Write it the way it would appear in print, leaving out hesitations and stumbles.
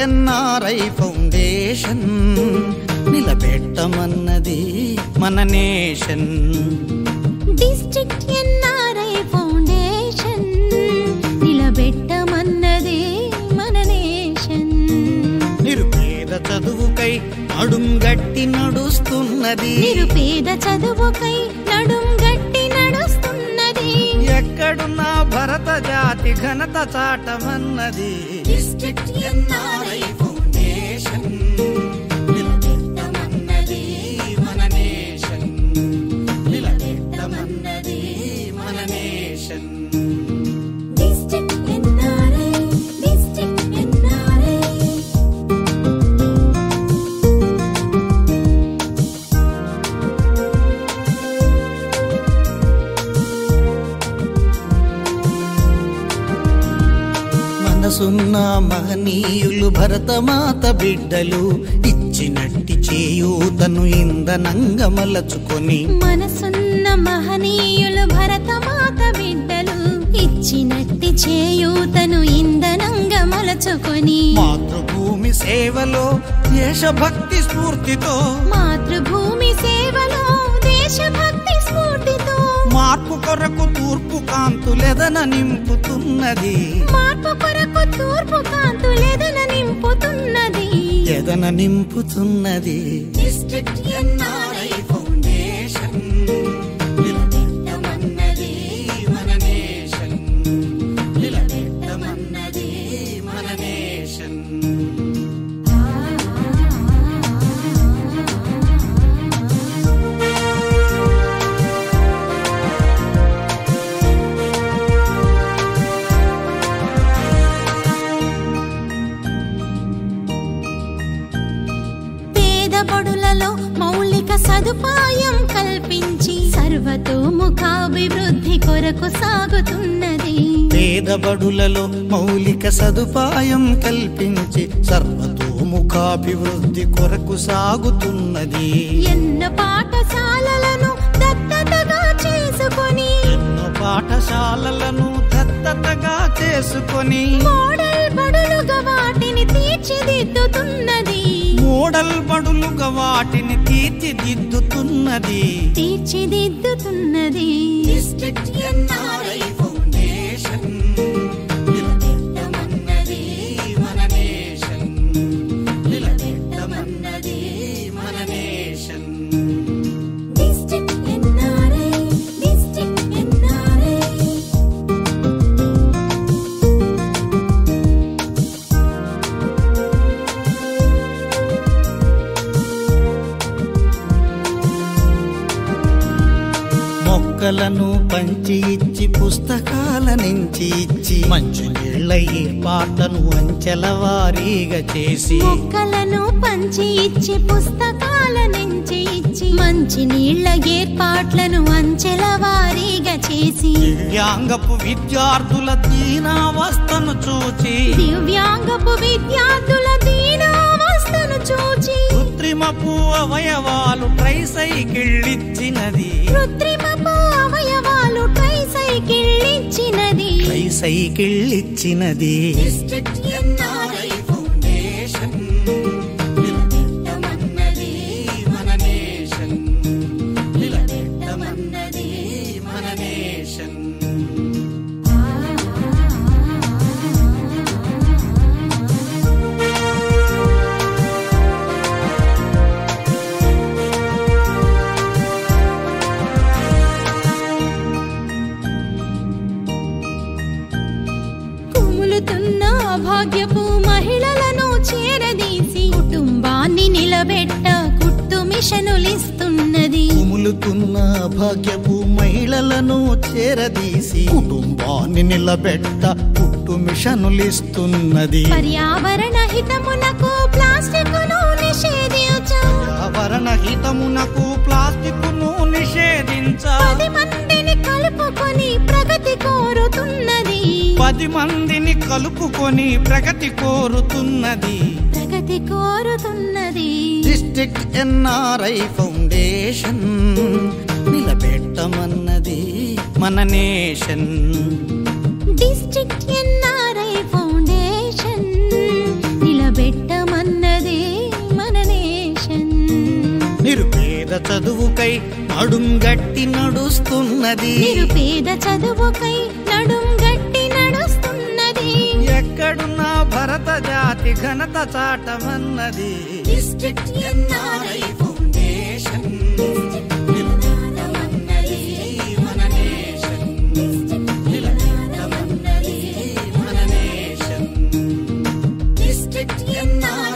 NRI foundation నిలబెట్టమన్నది మన nation. District NRI foundation నిలబెట్టమన్నది మన nation. నిరుపేద చదువుకై నడుం గట్టి నడుస్తున్నది. నిరుపేద చదువుకై నడుం గట్టి నడుస్తున్నది. ఎక్కడున్నా భరత జాతి ఘనత చాటమన్నది. డిస్ట్రిక్ట్ ఎన్ఆర్ఐ ఫౌండేషన్ నిలబెట్టమన్నది మన నేషన్. నిలబెట్టమన్నది మన nation. District NRI, district NRI. మనసున్న మహనీయులు భరతమాత బిడ్డలు ఇచ్చినట్టి చేయూతను ఇంధనంగా మలచుకొని. మనసున్న మహనీయులు భరతమాత బిడ్డలు ఇచ్చినట్టి చేయూతను ఇంధనంగా మలచుకొని. మాతృభూమి సేవలో దేశభక్తి స్ఫూర్తితో. మాతృభూమి సేవలో దేశభక్తి స్ఫూర్తితో. మార్పు కొరకు తూర్పు కాంతులెదన నింపుతున్నది. మార్పు కొరకు తూర్పు కాంతులెదన నింపుతున్నది. ఎదన నింపుతున్నది. డిస్ట్రిక్ట్ ఎన్ఆర్ఐ ఫౌండేషన్ నిలబెట్టమన్నది మన నేషన్. నిలబెట్టమన్నది మన నేషన్. బడులలో మౌలిక సదుపాయం కల్పించి సర్వతోముఖాభివృద్ధి కొరకు సాగుతున్నది. పేదబడులలో మౌలిక సదుపాయం కల్పించి సర్వతోముఖాభివృద్ధి కొరకు సాగుతున్నది. ఎన్నో పాఠశాలలను దత్తతగా చేసుకొని. ఎన్నో పాఠశాలలను దత్తతగా చేసుకొని. మోడల్ బడులుగా వాటిని తీర్చిదిద్దుతున్నది. మోడల్ బడులుగా వాటిని తీర్చిదిద్దుతున్నది. తీర్చిదిద్దుతున్నది. డిస్ట్రిక్ట్ ఎన్ఆర్ఐ ఫౌండేషన్ నిలబెట్టమన్నది మన నేషన్. నిలబెట్టమన్నది మన nation. District NRI, district NRI. మొక్కలను పంచి ఇచ్చి పుస్తకాల నుంచి ఇచ్చి మంచి నీళ్ల ఏర్పాట్లను అంచెల వారీగా చేసి. మొక్కలను పంచి ఇచ్చి పుస్తకాల నుంచి ఇచ్చి మంచి నీళ్ల ఏర్పాట్లను అంచెల వారీగా చేసి. దివ్యాంగపు విద్యార్థుల దీనావస్థను చూచి. దివ్యాంగపు విద్యార్థుల దీనావస్థను చూచి. కృత్రిమపు అవయవాలు ట్రైసైకిల్ ఇచ్చినది. కృత్రిమపు అవయవాలు ట్రైసైకిల్ ఇచ్చినది. ట్రైసైకిల్ ఇచ్చినది. డిస్ట్రిక్ట్ ఎన్ఆర్ఐ ఫౌండేషన్ నిలబెట్టమన్నది మన నేషన్. నిలబెట్టమన్నది మన నేషన్. కుములుతున్న భాగ్యపు మహిళలను చేరదీసి కుటుంబాన్ని నిలబెట్ట కుట్టు మిషనులిస్తున్నది. కుములుతున్న భాగ్యపు మహిళలను చేరదీసి కుటుంబాన్ని నిలబెట్ట కుట్టు మిషనులిస్తున్నది. పర్యావరణ హితమునకు ప్లాస్టిక్ ను నిషేధించు. పర్యావరణ హితమునకు ప్లాస్టిక్ను నిషేధించ 10 మందిని కలుపుకొని ప్రగతి కోరుతున్నది 10 మందిని కలుపుకొని ప్రగతి కోరుతున్నది డిస్ట్రిక్ట్ ఎన్ఆర్ఐ ఫౌండేషన్ నిలబెట్టమన్నది మన నేషన్ డిస్ట్రిక్ట్ ఎన్ఆర్ఐ ఫౌండేషన్ నిలబెట్టమన్నది మన నేషన్ నిరుపేద చదువుకై నడుం గట్టి నడుస్తున్నది ఎక్కడున్నా భరత జాతి ఘనత చాటమన్నది డిస్ట్రిక్ట్ ఎన్ఆర్ఐ ఫౌండేషన్ నిలబెట్టమన్నది మన నేషన్ నిలబెట్టమన్నది మన నేషన్ డిస్ట్రిక్ట్ ఎన్ఆర్ఐ